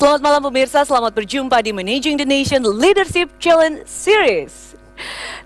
Selamat malam pemirsa, selamat berjumpa di Managing the Nation Leadership Challenge Series.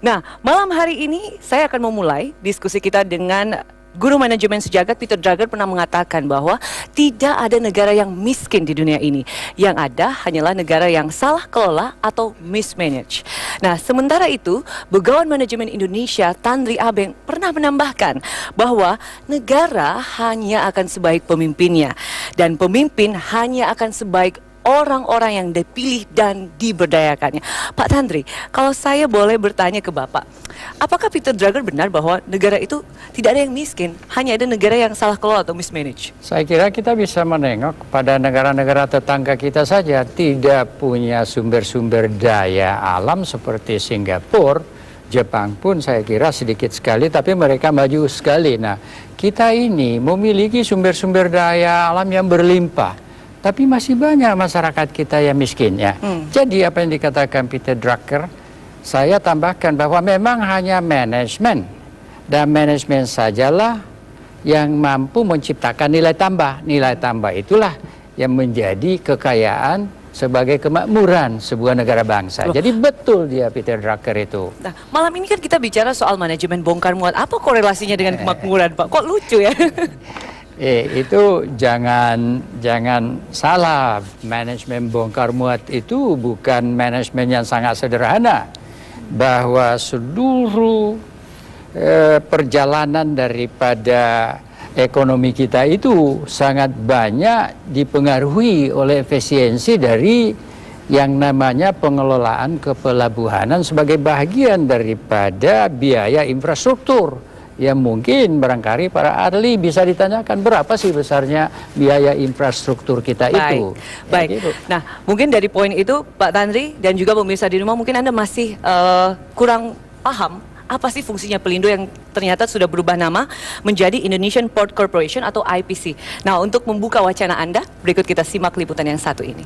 Nah, malam hari ini saya akan memulai diskusi kita dengan Guru Manajemen Sejagat Peter Drucker pernah mengatakan bahwa tidak ada negara yang miskin di dunia ini. Yang ada hanyalah negara yang salah kelola atau mismanage. Nah, sementara itu, Begawan Manajemen Indonesia Tandri Abeng pernah menambahkan bahwa negara hanya akan sebaik pemimpinnya dan pemimpin hanya akan sebaik orang-orang yang dipilih dan diberdayakannya. Pak Tandri, kalau saya boleh bertanya ke Bapak, apakah Peter Drucker benar bahwa negara itu tidak ada yang miskin, hanya ada negara yang salah kelola atau mismanage? Saya kira kita bisa menengok pada negara-negara tetangga kita saja tidak punya sumber-sumber daya alam seperti Singapura, Jepang pun saya kira sedikit sekali, tapi mereka maju sekali. Nah, kita ini memiliki sumber-sumber daya alam yang berlimpah. Tapi masih banyak masyarakat kita yang miskin ya. Jadi apa yang dikatakan Peter Drucker, saya tambahkan bahwa memang hanya manajemen dan manajemen sajalah yang mampu menciptakan nilai tambah. Nilai tambah itulah yang menjadi kekayaan sebagai kemakmuran sebuah negara bangsa. Jadi betul dia Peter Drucker itu. Nah, malam ini kan kita bicara soal manajemen bongkar muat. Apa korelasinya dengan kemakmuran, Pak? Kok lucu ya? Itu jangan salah, manajemen bongkar muat itu bukan manajemen yang sangat sederhana, bahwa seluruh perjalanan daripada ekonomi kita itu sangat banyak dipengaruhi oleh efisiensi dari yang namanya pengelolaan kepelabuhanan sebagai bagian daripada biaya infrastruktur. Ya mungkin barangkali para ahli bisa ditanyakan berapa sih besarnya biaya infrastruktur kita itu. Baik. Ya, gitu. Nah, mungkin dari poin itu Pak Tandri dan juga pemirsa di rumah mungkin Anda masih kurang paham apa sih fungsinya Pelindo yang ternyata sudah berubah nama menjadi Indonesian Port Corporation atau IPC. Nah, untuk membuka wacana Anda, berikut kita simak liputan yang satu ini.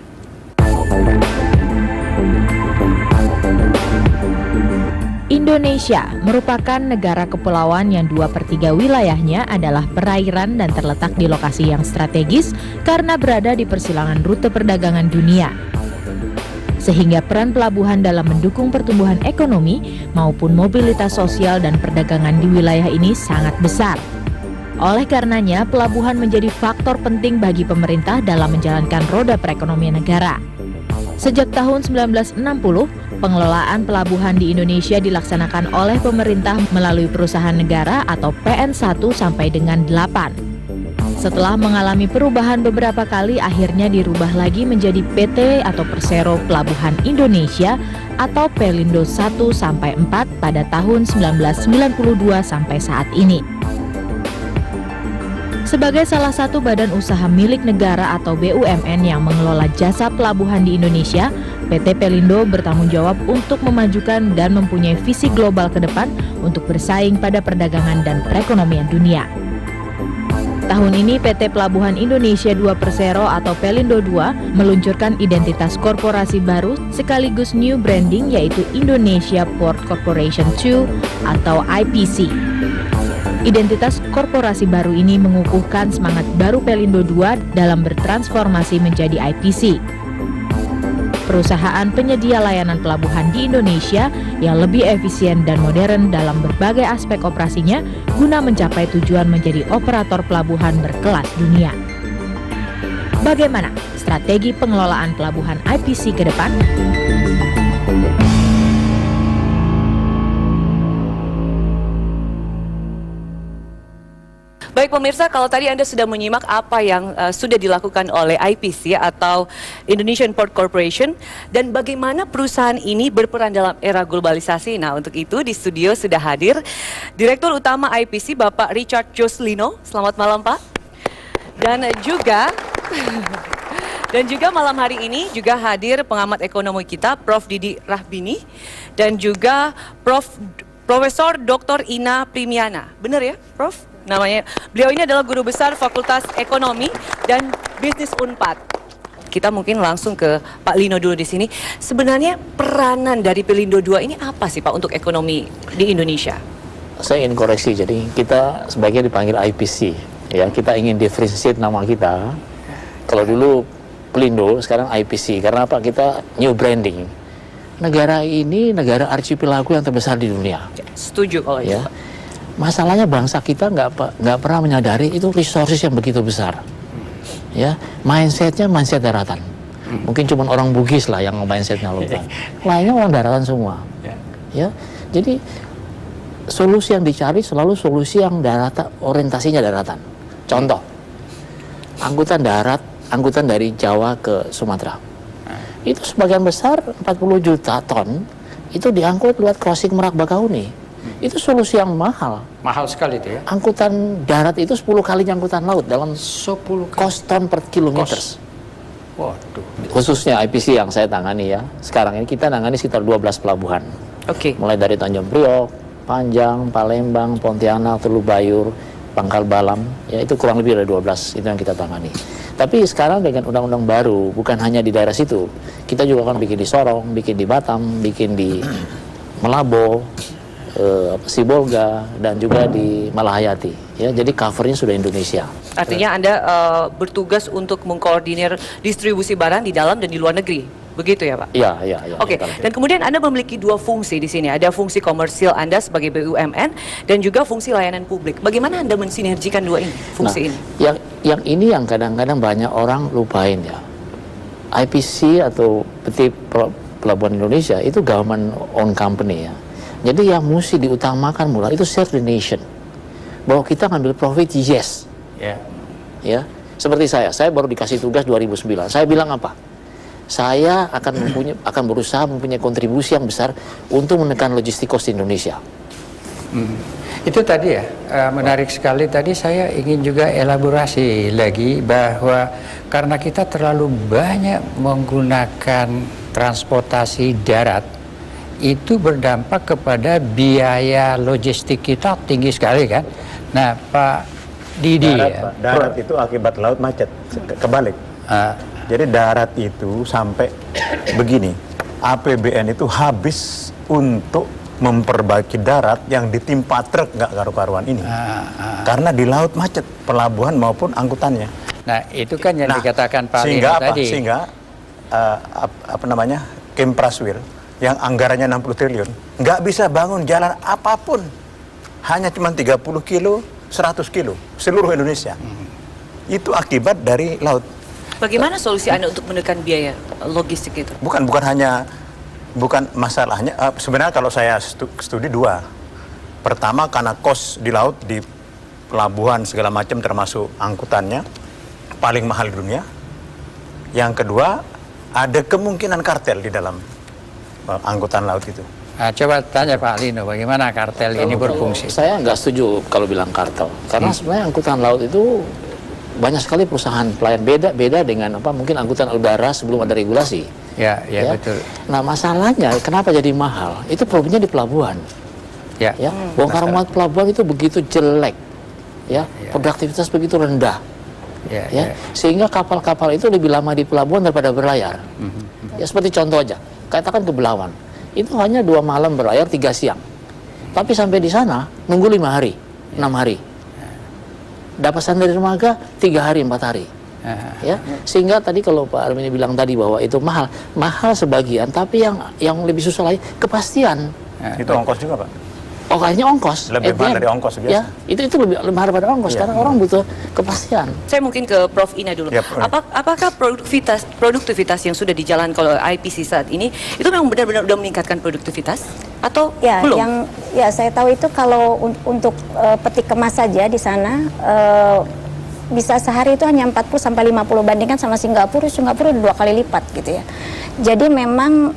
Indonesia merupakan negara kepulauan yang 2/3 wilayahnya adalah perairan dan terletak di lokasi yang strategis karena berada di persilangan rute perdagangan dunia. Sehingga peran pelabuhan dalam mendukung pertumbuhan ekonomi maupun mobilitas sosial dan perdagangan di wilayah ini sangat besar. Oleh karenanya, pelabuhan menjadi faktor penting bagi pemerintah dalam menjalankan roda perekonomian negara. Sejak tahun 1960, pengelolaan pelabuhan di Indonesia dilaksanakan oleh pemerintah melalui perusahaan negara atau PN1 sampai dengan 8. Setelah mengalami perubahan beberapa kali, akhirnya dirubah lagi menjadi PT atau Persero Pelabuhan Indonesia atau Pelindo 1 sampai 4 pada tahun 1992 sampai saat ini. Sebagai salah satu badan usaha milik negara atau BUMN yang mengelola jasa pelabuhan di Indonesia, PT Pelindo bertanggung jawab untuk memajukan dan mempunyai visi global ke depan untuk bersaing pada perdagangan dan perekonomian dunia. Tahun ini PT Pelabuhan Indonesia 2 Persero atau Pelindo 2 meluncurkan identitas korporasi baru sekaligus new branding yaitu Indonesia Port Corporation 2 atau IPC. Identitas korporasi baru ini mengukuhkan semangat baru Pelindo 2 dalam bertransformasi menjadi IPC. Perusahaan penyedia layanan pelabuhan di Indonesia yang lebih efisien dan modern dalam berbagai aspek operasinya guna mencapai tujuan menjadi operator pelabuhan berkelas dunia. Bagaimana strategi pengelolaan pelabuhan IPC ke depan? Baik pemirsa, kalau tadi Anda sudah menyimak apa yang sudah dilakukan oleh IPC atau Indonesian Port Corporation dan bagaimana perusahaan ini berperan dalam era globalisasi. Nah, untuk itu di studio sudah hadir Direktur Utama IPC Bapak Richard Joslino. Selamat malam Pak. Dan juga malam hari ini juga hadir pengamat ekonomi kita Prof. Didi Rahbini dan juga Profesor Dr. Ina Primiana. Benar ya, Prof? Namanya, beliau ini adalah Guru Besar Fakultas Ekonomi dan Bisnis Unpad. Kita mungkin langsung ke Pak Lino dulu di sini. Sebenarnya peranan dari Pelindo 2 ini apa sih Pak untuk ekonomi di Indonesia? Saya ingin koreksi, jadi kita sebaiknya dipanggil IPC. Ya, kita ingin differentiate nama kita. Kalau dulu Pelindo, sekarang IPC. Karena apa? Kita new branding. Negara ini negara archipelago yang terbesar di dunia. Setuju kalau itu. Ya. Masalahnya bangsa kita nggak pernah menyadari itu resources yang begitu besar. Ya, mindset daratan. Mungkin cuma orang Bugis lah yang mindsetnya lautan. Lainnya orang daratan semua. Ya, jadi solusi yang dicari selalu solusi yang daratan, orientasinya daratan. Contoh, angkutan darat, angkutan dari Jawa ke Sumatera. Itu sebagian besar 40 juta ton itu diangkut lewat crossing Merak Bakauni. Itu solusi yang mahal. Mahal sekali itu ya. Angkutan darat itu 10 kali angkutan laut dalam 10 kali. cost ton per kilometer. Waduh. Khususnya IPC yang saya tangani ya. Sekarang ini kita tangani sekitar 12 pelabuhan. Oke. Mulai dari Tanjung Priok, Panjang, Palembang, Pontianak, Teluk Bayur, Pangkal Balam, ya itu kurang lebih dari 12 itu yang kita tangani. Tapi sekarang dengan undang-undang baru, bukan hanya di daerah situ, kita juga akan bikin di Sorong, bikin di Batam, bikin di Melabo, Sibolga, dan juga di Malahayati. Ya, jadi covernya sudah Indonesia. Artinya Anda bertugas untuk mengkoordinir distribusi barang di dalam dan di luar negeri. Begitu ya, Pak? Iya. Oke, dan kemudian Anda memiliki dua fungsi di sini. Ada fungsi komersil Anda sebagai BUMN dan juga fungsi layanan publik. Bagaimana Anda mensinergikan dua ini, fungsi ini? Yang ini yang kadang-kadang banyak orang lupain ya. IPC atau PT Pelabuhan Indonesia itu government owned company ya. Jadi yang mesti diutamakan mulai itu serve the nation. Bahwa kita ngambil profit, yes. Ya. Seperti saya baru dikasih tugas 2009. Saya bilang apa? Saya akan berusaha mempunyai kontribusi yang besar untuk menekan logistik cost di Indonesia. Itu tadi ya, menarik sekali. Tadi saya ingin juga elaborasi lagi bahwa karena kita terlalu banyak menggunakan transportasi darat, itu berdampak kepada biaya logistik kita tinggi sekali kan. Nah, Pak Didi, darat itu akibat laut macet, kebalik. Jadi darat itu sampai begini, APBN itu habis untuk memperbaiki darat yang ditimpa truk nggak karu-karuan ini. Karena di laut macet, pelabuhan maupun angkutannya. Nah, itu kan yang dikatakan Pak Lino tadi. Sehingga Kempraswil yang anggarannya 60 triliun nggak bisa bangun jalan apapun, hanya cuma 30 kilo, 100 kilo seluruh Indonesia. Itu akibat dari laut. Bagaimana solusi Anda untuk menekan biaya logistik itu? Bukan masalahnya. Sebenarnya kalau saya studi dua. Pertama karena kos di laut, di pelabuhan segala macam termasuk angkutannya paling mahal di dunia. Yang kedua ada kemungkinan kartel di dalam angkutan laut itu. Coba tanya Pak Lino, bagaimana kartel ini berfungsi? Saya nggak setuju kalau bilang kartel, karena sebenarnya angkutan laut itu banyak sekali perusahaan pelayan, beda dengan mungkin angkutan udara sebelum ada regulasi. Ya, betul. Nah, masalahnya kenapa jadi mahal? Itu problemnya di pelabuhan. Ya, bongkar muat pelabuhan itu begitu jelek. Ya, produktivitas begitu rendah. Sehingga kapal-kapal itu lebih lama di pelabuhan daripada berlayar. Ya, seperti contoh aja, katakan ke Belawan. Itu hanya 2 malam berlayar, 3 siang. Tapi sampai di sana nunggu 5 hari, 6 hari. Dapat dari dermaga 3 hari, 4 hari. Ya, sehingga tadi kalau Pak Armini bilang tadi bahwa itu mahal sebagian, tapi yang lebih susah lagi kepastian. Itu ongkos juga, Pak. Kayaknya ongkos. Lebih mahal dari ongkos biasa. Ya, itu lebih mahal daripada ongkos karena orang butuh kepastian. Saya mungkin ke Prof. Ina dulu. Apakah produktivitas yang sudah dijalankan oleh IPC saat ini itu memang benar-benar sudah meningkatkan produktivitas atau belum? Yang saya tahu itu kalau untuk peti kemas saja di sana bisa sehari itu hanya 40 sampai 50, bandingkan sama Singapura 2 kali lipat gitu ya. Jadi memang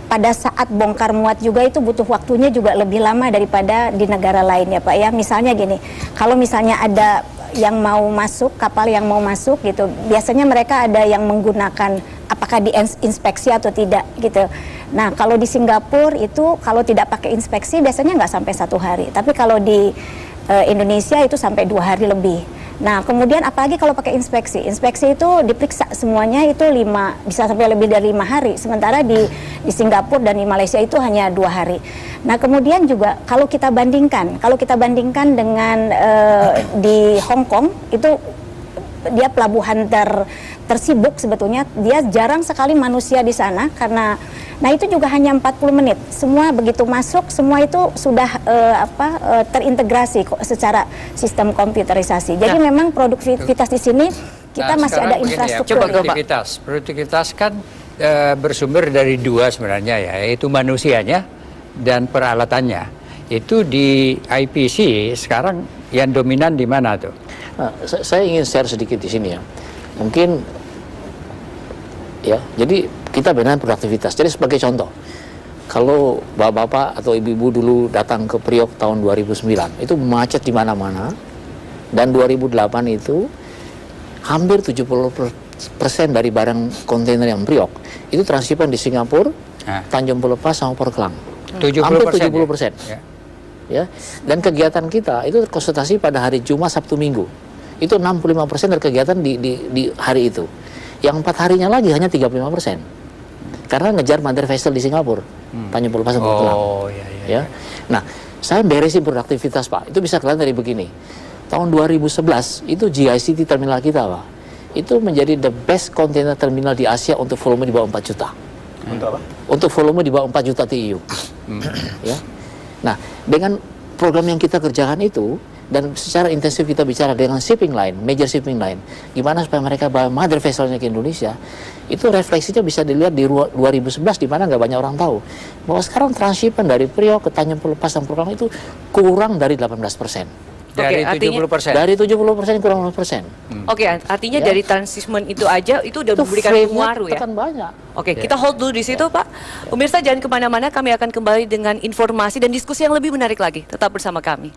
pada saat bongkar muat juga itu butuh waktunya juga lebih lama daripada di negara lain ya Pak ya. Misalnya gini, kalau misalnya ada yang mau masuk, kapal yang mau masuk gitu, biasanya mereka ada yang menggunakan apakah diinspeksi atau tidak gitu. Nah kalau di Singapura itu kalau tidak pakai inspeksi biasanya nggak sampai 1 hari, tapi kalau di Indonesia itu sampai 2 hari lebih. Nah kemudian apalagi kalau pakai inspeksi itu diperiksa semuanya itu bisa sampai lebih dari 5 hari, sementara di Singapura dan di Malaysia itu hanya 2 hari. Nah kemudian juga kalau kita bandingkan dengan di Hong Kong itu dia pelabuhan tersibuk sebetulnya. Dia jarang sekali manusia di sana karena nah itu juga hanya 40 menit. Semua begitu masuk, semua itu sudah terintegrasi secara sistem komputerisasi. Jadi memang produktivitas di sini kita masih ada infrastruktur. Produktivitas kan bersumber dari dua sebenarnya ya, yaitu manusianya dan peralatannya. Itu di IPC sekarang yang dominan di mana tuh? Nah, saya ingin share sedikit di sini ya. Mungkin ya, jadi kita benar produktivitas. Jadi sebagai contoh, kalau bapak-bapak atau ibu-ibu dulu datang ke Priok tahun 2009, itu macet di mana-mana. Dan 2008 itu hampir 70% dari barang kontainer yang Priok itu transhipment di Singapura, Tanjung Pelepas sama Portland. Hampir 70%. Ya. Dan kegiatan kita itu konsultasi pada hari Jumat, Sabtu, Minggu. Itu 65% dari kegiatan di hari itu. Yang 4 harinya lagi hanya 35%. Karena ngejar mother vessel di Singapura, Tanjung Pelepas sama Portland. Ya. Nah, saya beresin produktivitas Pak. Itu bisa kelihatan dari begini. Tahun 2011 itu GICT terminal kita Pak. Itu menjadi the best container terminal di Asia untuk volume di bawah 4 juta. Untuk apa? Untuk volume di bawah 4 juta TEU. Ya. Nah, dengan program yang kita kerjakan itu, dan secara intensif kita bicara dengan shipping line, major shipping line, gimana supaya mereka bawa mother vesselnya ke Indonesia, itu refleksinya bisa dilihat di 2011, di mana nggak banyak orang tahu, bahwa sekarang transshipment dari Priok ke Tanjung Pelepas dan Portland itu kurang dari 18%. Dari 70%? Dari 70% kurang 10%. Oke, artinya dari transshipment itu aja itu udah memberikan pengaruh ya? Tekan banyak. Oke, kita hold dulu di situ Pak. Pemirsa jangan kemana-mana, kami akan kembali dengan informasi dan diskusi yang lebih menarik lagi. Tetap bersama kami.